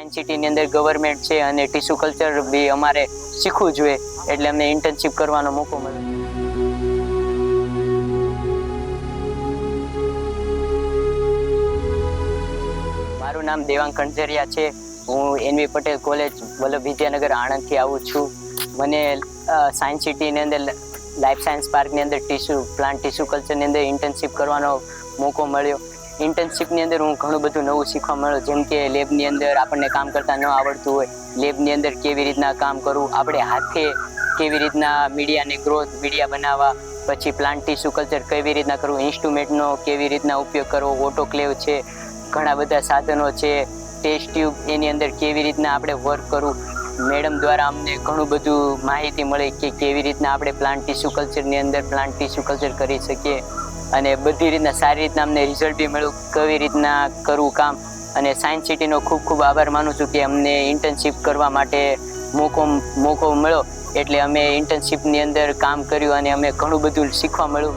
Science સિટીની અંદર government છે અને ટીસ્યુ કલ્ચર બી અમારે શીખવું જોઈએ, એટલે અમને ઇન્ટર્નશિપ કરવાનો મોકો મળ્યો. મારું નામ દેવાંગ કણઝરિયા છે. હું એનવી પટેલ કોલેજ વલ્લભ વિદ્યાનગર આણંદથી આવું છું. મને સાયન્સ સિટીની અંદર લાઈફ સાયન્સ પાર્કની અંદર પ્લાન્ટ ટીસ્યુ કલ્ચરની અંદર ઇન્ટર્નશિપ કરવાનો મોકો મળ્યો. ઇન્ટર્નશિપની અંદર હું ઘણું બધું નવું શીખવા મળ્યું, જેમ કે લેબની અંદર આપણને કામ કરતાં ન આવડતું હોય, લેબની અંદર કેવી રીતના કામ કરવું, આપણે હાથે કેવી રીતના મીડિયા બનાવવા, પછી પ્લાન્ટ ટીસ્યુ કલ્ચર કેવી રીતના કરવું, ઇન્સ્ટ્રુમેન્ટનો કેવી રીતના ઉપયોગ કરવો, ઓટોક્લેવ છે, ઘણા બધા સાધનો છે, ટેસ્ટ ટ્યુબ, એની અંદર કેવી રીતના આપણે વર્ક કરવું. મેડમ દ્વારા અમને ઘણું બધું માહિતી મળી કે કેવી રીતના આપણે પ્લાન્ટ ટીસ્યુ કલ્ચરની અંદર પ્લાન્ટ ટીસ્યુ કલ્ચર કરી શકીએ, અને બધી રીતના સારી રીતના અમને રિઝલ્ટ બી મળ્યું કેવી રીતના કરવું કામ. અને સાયન્સ સિટીનો ખૂબ ખૂબ આભાર માનું છું કે અમને ઇન્ટર્નશિપ કરવા માટે મોકો મળ્યો, એટલે અમે ઇન્ટર્નશિપની અંદર કામ કર્યું અને અમે ઘણું બધું શીખવા મળ્યું.